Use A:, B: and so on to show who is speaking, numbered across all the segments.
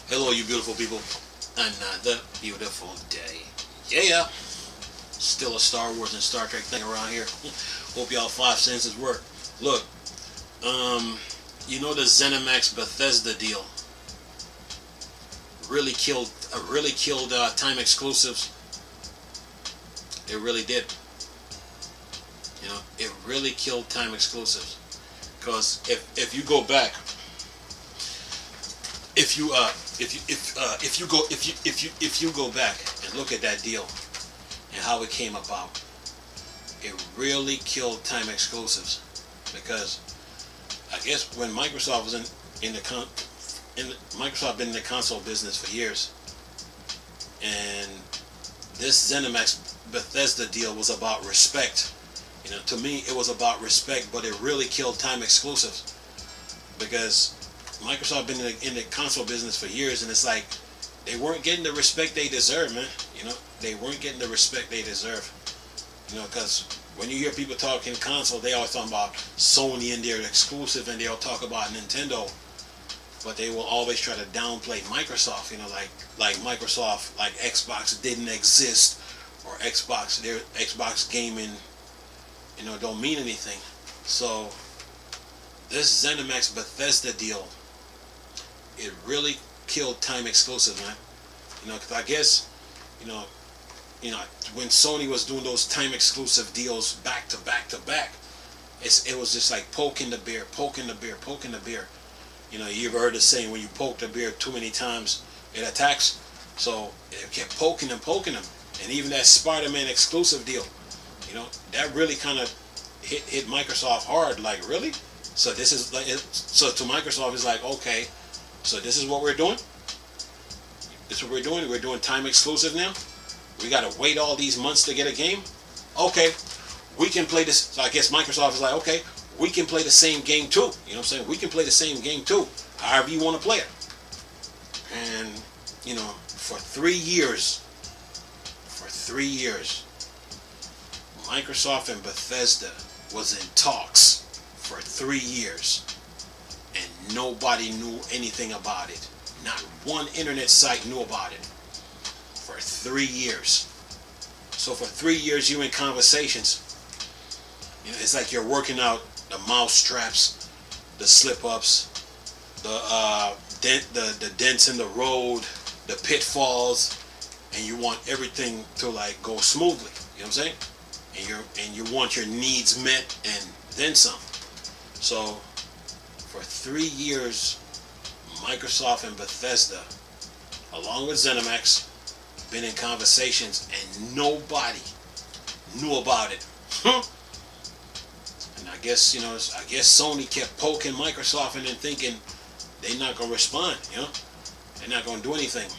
A: Hello, you beautiful people. Another beautiful day. Yeah. Still a Star Wars and Star Trek thing around here. Hope y'all 5 senses work. Look, you know the ZeniMax Bethesda deal really killed time exclusives. It really did. You know, it really killed time exclusives. Because if you go back, if you go back and look at that deal and how it came about, it really killed time exclusives. Because I guess when Microsoft was Microsoft been in the console business for years, and this ZeniMax Bethesda deal was about respect. You know, to me, it was about respect, but it really killed time exclusives because Microsoft been in the console business for years, and it's like they weren't getting the respect they deserve, man. You know, they weren't getting the respect they deserve. You know, because when you hear people talking console, they always talk about Sony and their exclusive, and they'll talk about Nintendo, but they will always try to downplay Microsoft. You know, like Microsoft, like Xbox didn't exist, or their Xbox gaming, you know, don't mean anything. So this ZeniMax Bethesda deal, it really killed time exclusive, man. You know, because I guess, you know, when Sony was doing those time exclusive deals back to back to back, it was just like poking the bear. You know, you ever heard the saying, when you poke the bear too many times, it attacks? So it kept poking them. And even that Spider-Man exclusive deal, you know, that really kind of hit Microsoft hard. Like, really? So this is like, so to Microsoft, it's like, okay, so this is what we're doing. This is what we're doing. We're doing time exclusive now. We got to wait all these months to get a game. Okay, we can play this. So I guess Microsoft is like, okay, we can play the same game too. You know what I'm saying? We can play the same game too, however you want to play it. And you know, for 3 years, Microsoft and Bethesda was in talks for 3 years, and nobody knew anything about it. Not one internet site knew about it for 3 years. So for 3 years, you in conversations. You know, it's like you're working out the mouse traps, the slip-ups, the dents in the road, the pitfalls, and you want everything to like go smoothly. You know what I'm saying? And you want your needs met and then some. So for 3 years, Microsoft and Bethesda, along with ZeniMax, been in conversations, and nobody knew about it. And I guess, you know, Sony kept poking Microsoft and then thinking they're not gonna respond. You know, they're not gonna do anything.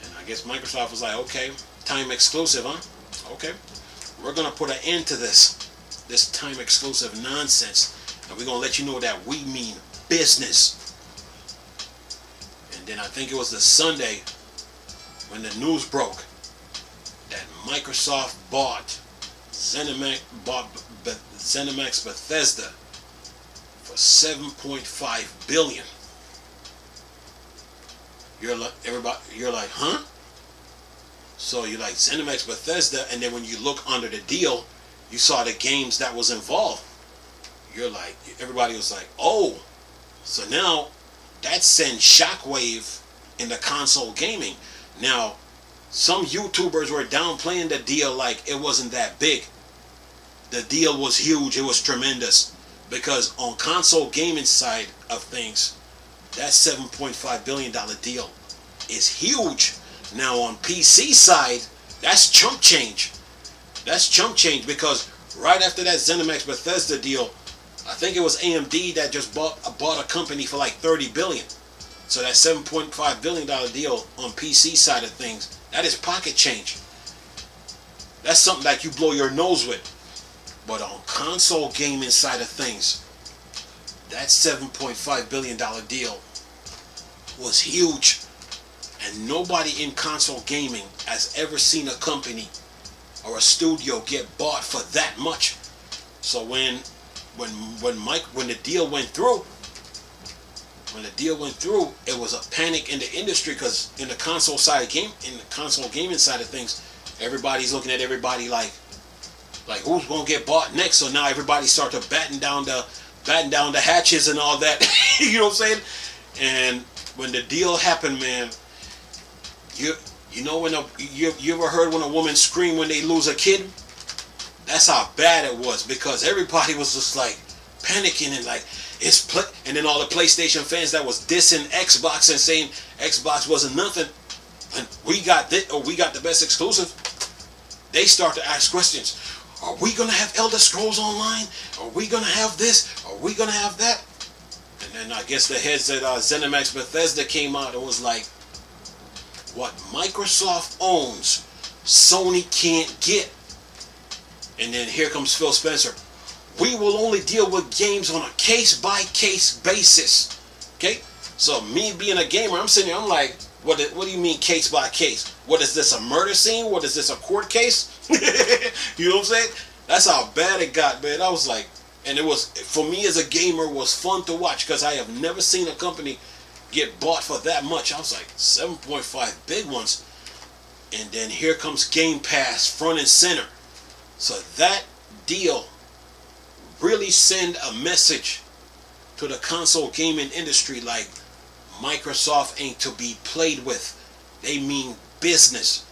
A: And I guess Microsoft was like, okay, time exclusive, huh? Okay, we're gonna put an end to this time exclusive nonsense, and we're gonna let you know that we mean business. And then I think it was the Sunday when the news broke that Microsoft bought ZeniMax Bethesda for $7.5 billion. You're like, huh? So you're like, ZeniMax Bethesda, and then when you look under the deal, you saw the games that was involved. You're like, everybody was like, oh, so now that sends shockwave in the console gaming. Now, some YouTubers were downplaying the deal like it wasn't that big. The deal was huge. It was tremendous. Because on console gaming side of things, that $7.5 billion deal is huge. Now on PC side, that's chump change. That's chump change, because right after that ZeniMax Bethesda deal, I think it was AMD that just bought a company for like $30 billion. So that $7.5 billion deal on PC side of things, that is pocket change. That's something that you blow your nose with. But on console gaming side of things, that $7.5 billion deal was huge. And nobody in console gaming has ever seen a company or a studio get bought for that much. So when the deal went through, when the deal went through, it was a panic in the industry because in the console gaming side of things, everybody's looking at everybody like who's gonna get bought next. So now everybody started to batten down the hatches and all that. You know what I'm saying? And when the deal happened, man, you know when you ever heard when a woman scream when they lose a kid? That's how bad it was, because everybody was just like panicking and like and then all the PlayStation fans that was dissing Xbox and saying Xbox wasn't nothing and we got this, or we got the best exclusive, they start to ask questions. Are we gonna have Elder Scrolls Online? Are we gonna have this? Are we gonna have that? And then I guess the heads at ZeniMax Bethesda came out and was like, what Microsoft owns, Sony can't get. And then here comes Phil Spencer. We will only deal with games on a case-by-case basis. Okay? So me being a gamer, I'm sitting there, I'm like, what do you mean case-by-case? What is this, a murder scene? What is this, a court case? You know what I'm saying? That's how bad it got, man. I was like, and it was, for me as a gamer, was fun to watch because I have never seen a company get bought for that much. I was like, 7.5 big ones. And then here comes Game Pass front and center. So that deal really send a message to the console gaming industry like Microsoft ain't to be played with. They mean business.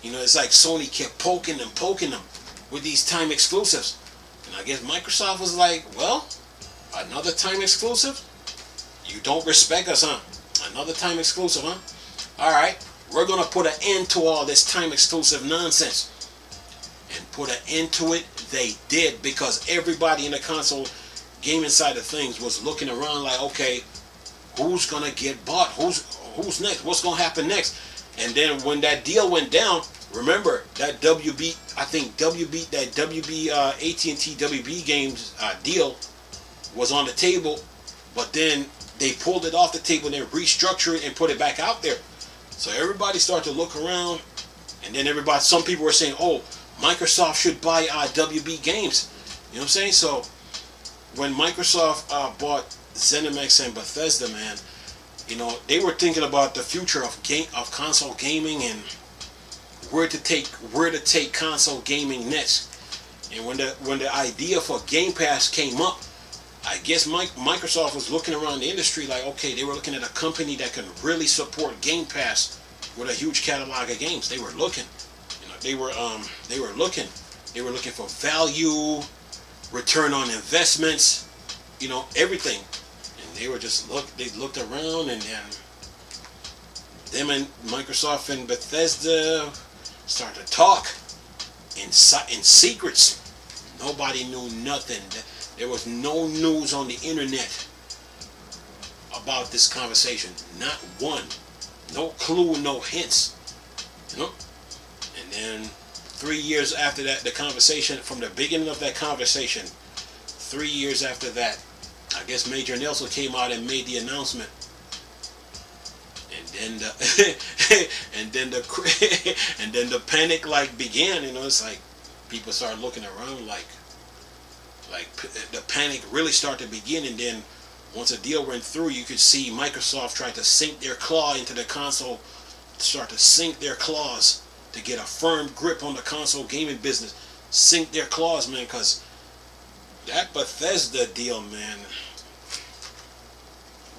A: You know, it's like Sony kept poking them with these time exclusives. And I guess Microsoft was like, well, another time exclusive? You don't respect us, huh? Another time exclusive, huh? Alright, we're going to put an end to all this time exclusive nonsense. And put an end to it, they did, because everybody in the console gaming side of things was looking around like, okay, who's going to get bought? Who's next? What's going to happen next? And then when that deal went down, remember that AT&T WB Games deal was on the table, but then they pulled it off the table and then restructured it and put it back out there. So everybody started to look around, and then some people were saying, oh, Microsoft should buy WB Games. You know what I'm saying? So when Microsoft bought ZeniMax and Bethesda, man, you know, they were thinking about the future of console gaming and where to take console gaming next. And when the idea for Game Pass came up, I guess Microsoft was looking around the industry like, okay, they were looking at a company that can really support Game Pass with a huge catalog of games. They were looking, you know, they were looking for value, return on investments, you know, everything. And they were just they looked around, and then them and Microsoft and Bethesda started to talk in secrets. Nobody knew nothing. There was no news on the internet about this conversation. Not one. No clue, no hints. You know? And then 3 years after that, the conversation, from the beginning of that conversation, 3 years after that, I guess Major Nelson came out and made the announcement. And then the panic like began. You know, it's like people started looking around like the panic really started to begin. And then once a deal went through, you could see Microsoft try to sink their claw into the console, start to sink their claws to get a firm grip on the console gaming business. Sink their claws, man, because that Bethesda deal, man,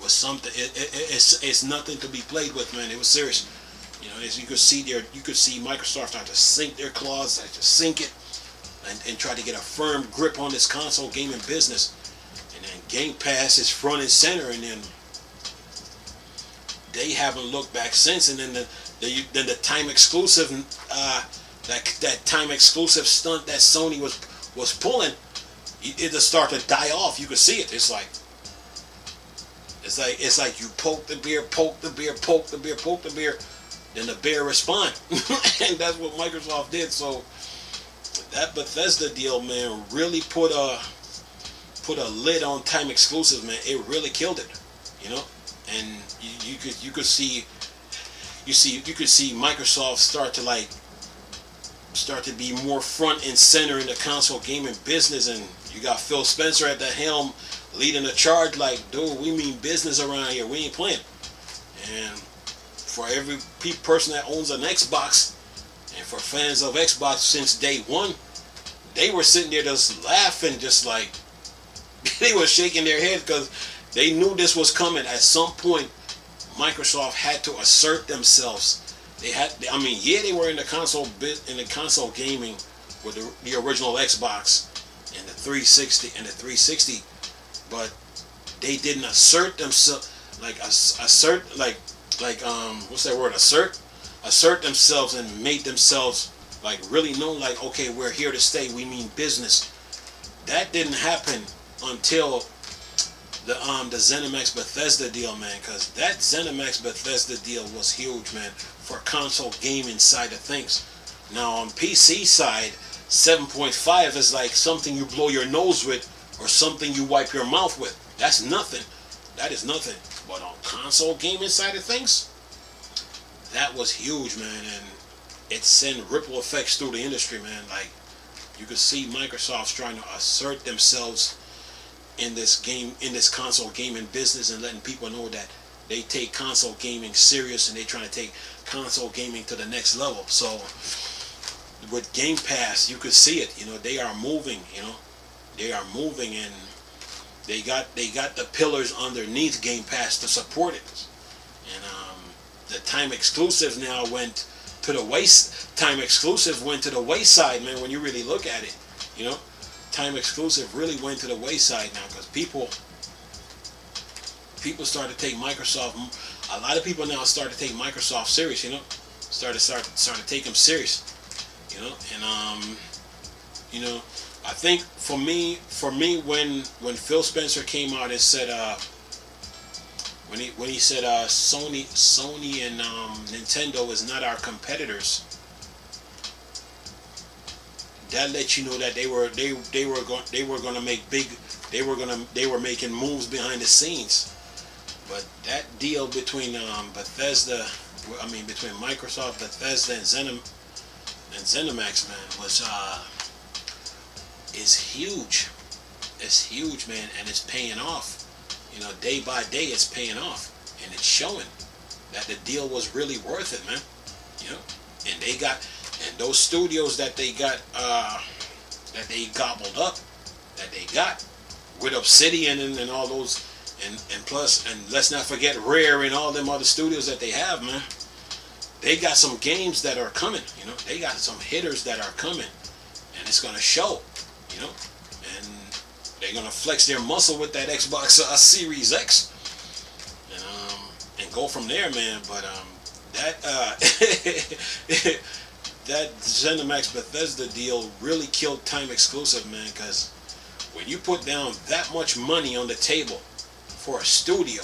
A: was something. It's nothing to be played with, man. It was serious. You know, as you could see there, you could see Microsoft start to sink their claws, start to sink it, and try to get a firm grip on this console gaming business. And then Game Pass is front and center, and then they haven't looked back since. And then the time exclusive, that time exclusive stunt that Sony was pulling, it just started to die off. You could see it. It's like you poke the bear, poke the bear, poke the bear, poke the bear, then the bear respond. And that's what Microsoft did. So that Bethesda deal, man, really put a lid on time exclusive, man. It really killed it, you know. And you could see Microsoft start to be more front and center in the console gaming business. And you got Phil Spencer at the helm, leading the charge like, dude, we mean business around here. We ain't playing. And for every person that owns an Xbox, and for fans of Xbox since day one, they were sitting there just laughing, just like they were shaking their head because they knew this was coming. At some point, Microsoft had to assert themselves. They had, I mean, yeah, they were in the console gaming with the original Xbox and the 360 and the 360, but they didn't assert themselves what's that word, assert themselves and made themselves like really known, like, okay, we're here to stay, we mean business. That didn't happen until the ZeniMax Bethesda deal, man, because that ZeniMax Bethesda deal was huge, man, for console gaming side of things. Now on PC side, 7.5 is like something you blow your nose with or something you wipe your mouth with. That's nothing. That is nothing. But on console gaming side of things, that was huge, man, and it sent ripple effects through the industry, man. Like, you could see Microsoft's trying to assert themselves in this console gaming business and letting people know that they take console gaming serious and they trying to take console gaming to the next level. So with Game Pass, you could see it. You know, they are moving. You know, they are moving, and they got the pillars underneath Game Pass to support it. And the time exclusive now went to the wayside, man. When you really look at it, you know, time exclusive really went to the wayside now because people started to take Microsoft. A lot of people now start to take Microsoft serious. You know, start to take them serious. You know, and you know, I think for me, when Phil Spencer came out and said, when he said Sony and Nintendo is not our competitors, that let you know that they were making moves behind the scenes. But that deal between between Microsoft, Bethesda, and ZeniMax, man, is huge. It's huge, man, and it's paying off. You know, day by day, it's paying off, and it's showing that the deal was really worth it, man. You know, and those studios that they got, that they gobbled up, that they got with Obsidian and all those, and plus, and let's not forget Rare and all them other studios that they have, man. They got some games that are coming. You know, they got some hitters that are coming, and it's gonna show. You know, and they're gonna flex their muscle with that Xbox Series X, and go from there, man. But that that ZeniMax Bethesda deal really killed time exclusive, man. Because when you put down that much money on the table for a studio,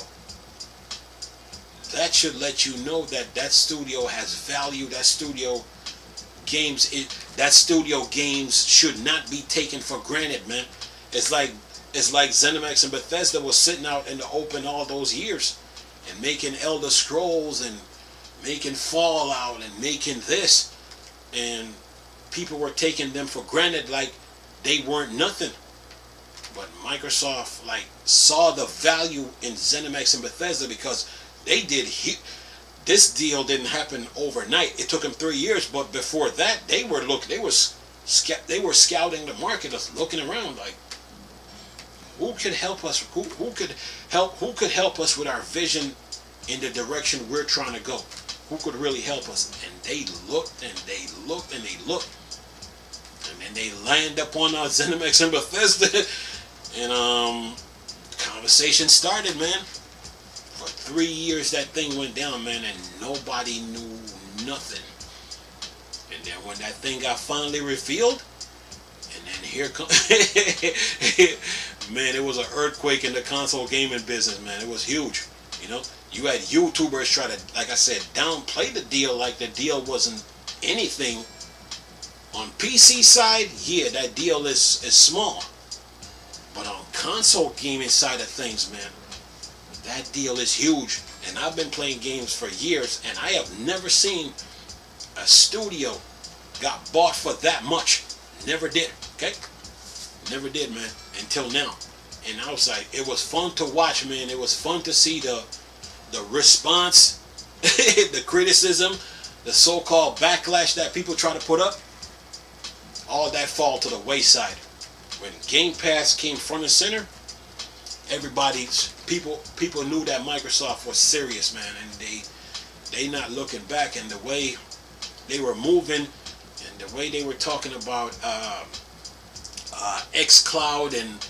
A: that should let you know that that studio has value. That studio games should not be taken for granted, man. It's like ZeniMax and Bethesda was sitting out in the open all those years and making Elder Scrolls and making Fallout and making this, and people were taking them for granted like they weren't nothing. But Microsoft like saw the value in ZeniMax and Bethesda because they did. This deal didn't happen overnight. It took them 3 years, but before that, they were scouting the market, just looking around like, who could help us? Who could help us with our vision in the direction we're trying to go? Who could really help us? And they looked and they looked and they looked, and then they landed upon ZeniMax and Bethesda, and conversation started, man. For 3 years that thing went down, man, and nobody knew nothing. And then when that thing got finally revealed, and then here comes man, it was an earthquake in the console gaming business, man. It was huge. You know, you had YouTubers try to, like I said, downplay the deal like the deal wasn't anything. On PC side, yeah, that deal is small. But on console gaming side of things, man, that deal is huge. And I've been playing games for years, and I have never seen a studio got bought for that much. Never did, okay? Never did, man, until now. And I was like, it was fun to watch, man. It was fun to see the response, the criticism, the so-called backlash that people try to put up. All that fall to the wayside. When Game Pass came front and center, people knew that Microsoft was serious, man, and they not looking back. And the way they were moving, and the way they were talking about xCloud, and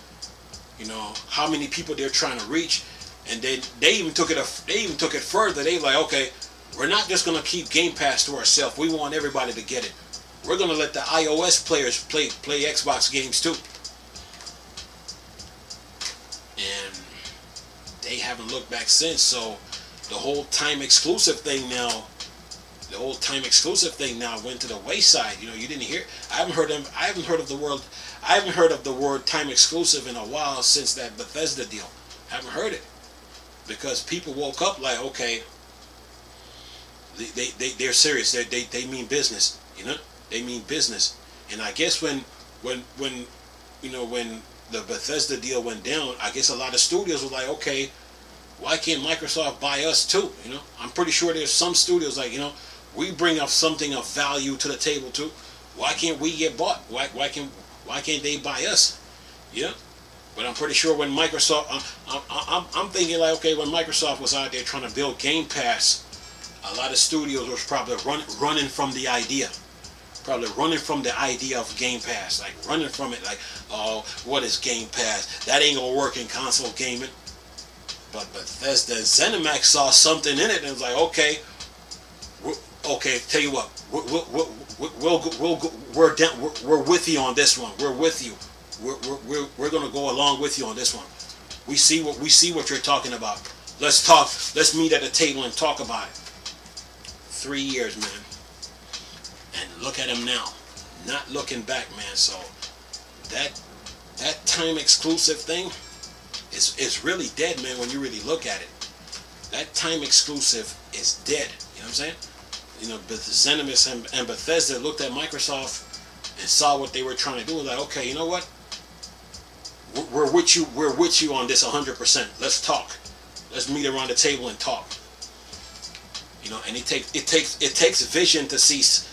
A: you know how many people they're trying to reach, and they even took it further. They like, okay, we're not just gonna keep Game Pass to ourselves. We want everybody to get it. We're gonna let the iOS players play Xbox games too. And they haven't looked back since. So the whole time exclusive thing now went to the wayside. You know, you didn't hear. I haven't heard of the word time exclusive in a while since that Bethesda deal. I haven't heard it because people woke up like, okay, they're serious. They mean business. You know, they mean business. And I guess when the Bethesda deal went down, I guess a lot of studios were like, okay, why can't Microsoft buy us too? You know, I'm pretty sure there's some studios like, you know, we bring up something of value to the table too. Why can't we get bought? Why can't they buy us? Yeah. But I'm pretty sure when Microsoft, I'm thinking like, okay, when Microsoft was out there trying to build Game Pass, a lot of studios was probably running from the idea. Probably running from the idea of Game Pass, like running from it, like, oh, what is Game Pass? That ain't gonna work in console gaming. But Bethesda and Zene saw something in it and was like, okay, tell you what, we're with you on this one. We're with you. We're gonna go along with you on this one. We see what you're talking about. Let's talk. Let's meet at a table and talk about it. 3 years, man. And look at him now, not looking back, man. So that time exclusive thing is really dead, man. When you really look at it, that time exclusive is dead. You know what I'm saying? You know, but the Zene and Bethesda looked at Microsoft and saw what they were trying to do. Like, okay, you know what? We're with you. We're with you on this 100%. Let's talk. Let's meet around the table and talk. You know, and it takes vision to see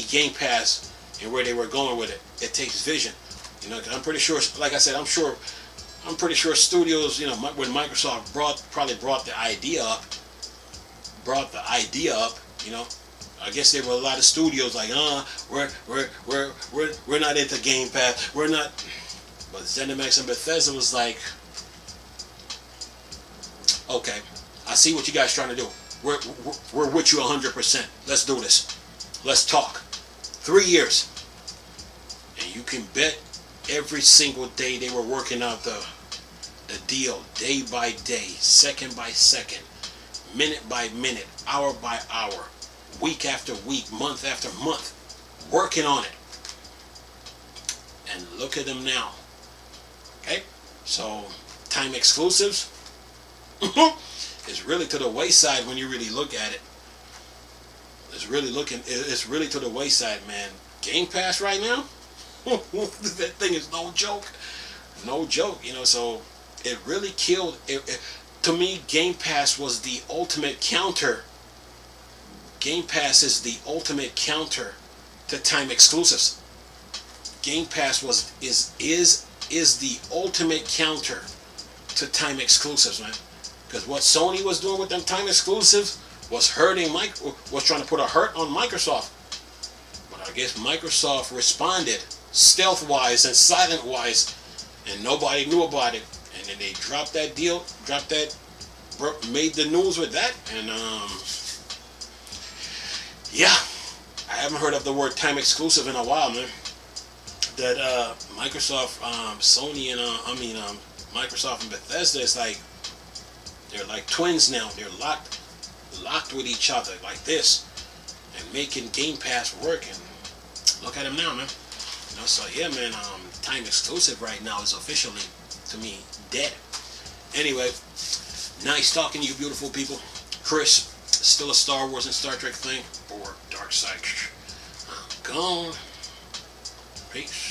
A: Game Pass and where they were going with it. It takes vision. You know, 'cause I'm pretty sure, like I said, I'm pretty sure studios, you know, when Microsoft probably brought the idea up, you know, I guess there were a lot of studios like, we're not into Game Pass, we're not. But ZeniMax and Bethesda was like, okay, I see what you guys trying to do. We're with you 100%. Let's do this. Let's talk. 3 years. And you can bet every single day they were working out the deal, day by day, second by second, minute by minute, hour by hour, week after week, month after month, working on it. And look at them now. Okay? So, time exclusives is really to the wayside when you really look at it. It's really to the wayside, man. Game Pass right now, that thing is no joke. No joke, you know, so it really killed it. To me, Game Pass was the ultimate counter. Game Pass is the ultimate counter to time exclusives. Game Pass is the ultimate counter to time exclusives, man. Because what Sony was doing with them time exclusives was was trying to put a hurt on Microsoft. But I guess Microsoft responded stealth-wise and silent-wise, and nobody knew about it. And then they dropped that deal, made the news with that, and yeah, I haven't heard of the word time exclusive in a while, man. That Microsoft, Sony, and Microsoft and Bethesda is like, they're like twins now. They're locked with each other like this, and making Game Pass work. And look at them now, man. You know, so yeah, man. Time exclusive right now is officially, to me, dead. Anyway, nice talking to you, beautiful people. Chris, still a Star Wars and Star Trek thing, or Dark Side? I'm gone. Peace.